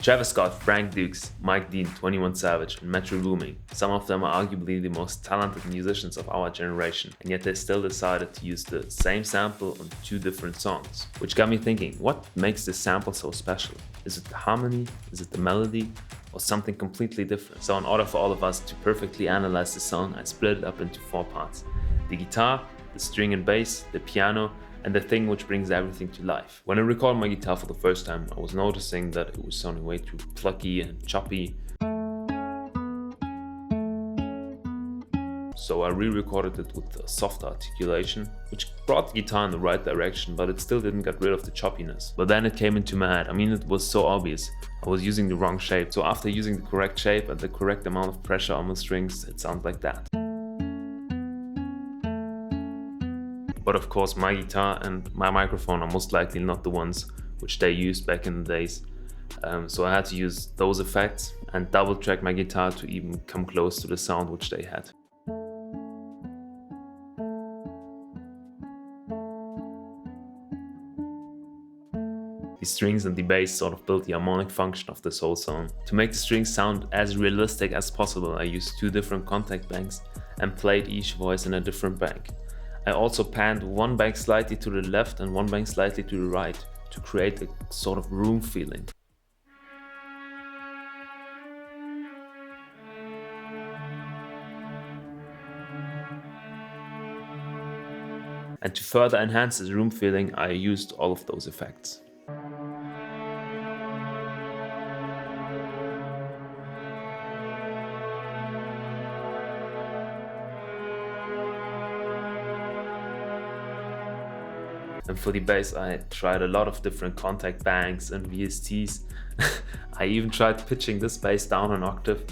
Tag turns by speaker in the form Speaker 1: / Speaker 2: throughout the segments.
Speaker 1: Travis Scott, Frank Dukes, Mike Dean, 21 Savage, and Metro Boomin. Some of them are arguably the most talented musicians of our generation, and yet they still decided to use the same sample on two different songs. Which got me thinking, what makes this sample so special? Is it the harmony? Is it the melody? Or something completely different? So in order for all of us to perfectly analyze the song, I split it up into 4 parts. The guitar, the string and bass, the piano, and the thing which brings everything to life. When I recorded my guitar for the first time, I was noticing that it was sounding way too plucky and choppy. So I re-recorded it with a softer articulation, which brought the guitar in the right direction, but it still didn't get rid of the choppiness. But then it came into my head. I mean, it was so obvious. I was using the wrong shape. So after using the correct shape and the correct amount of pressure on the strings, it sounds like that. But of course, my guitar and my microphone are most likely not the ones which they used back in the days. So I had to use those effects and double track my guitar to even come close to the sound which they had. The strings and the bass sort of built the harmonic function of this whole song. To make the strings sound as realistic as possible, I used 2 different contact banks and played each voice in a different bank. I also panned one bank slightly to the left and one bank slightly to the right to create a sort of room feeling. And to further enhance this room feeling, I used all of those effects. And for the bass, I tried a lot of different contact banks and VSTs. I even tried pitching this bass down an octave,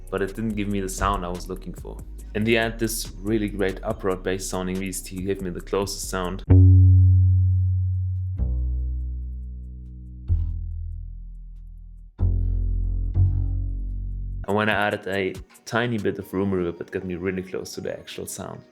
Speaker 1: but it didn't give me the sound I was looking for. In the end, this really great upright bass sounding VST gave me the closest sound. And when I added a tiny bit of room reverb, it got me really close to the actual sound.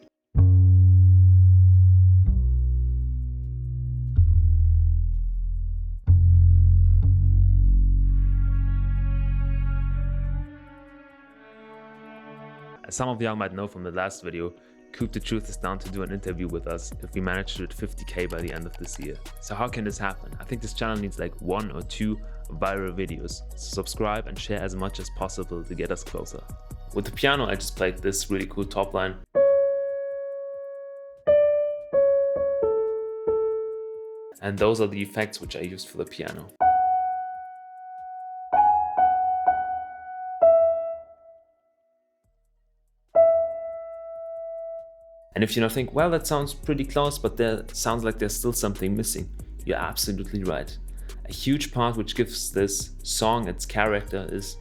Speaker 1: As some of y'all might know from the last video, cubeatz is down to do an interview with us if we manage to hit 50k by the end of this year. So how can this happen? I think this channel needs like 1 or 2 viral videos. So subscribe and share as much as possible to get us closer. With the piano, I just played this really cool top line. And those are the effects which I used for the piano. And if you now think, well, that sounds pretty close, but there sounds like there's still something missing, you're absolutely right. A huge part which gives this song its character is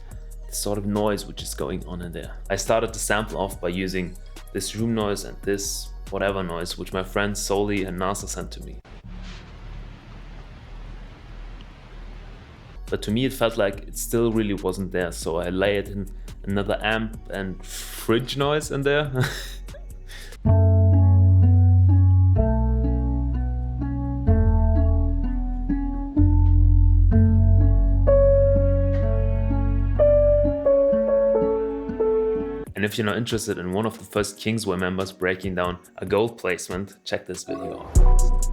Speaker 1: the sort of noise which is going on in there. I started the sample off by using this room noise and this whatever noise which my friends Soli and NASA sent to me. But to me it felt like it still really wasn't there, so I layered in another amp and fridge noise in there. And if you're not interested in one of the first Kingsway members breaking down a gold placement, check this video out.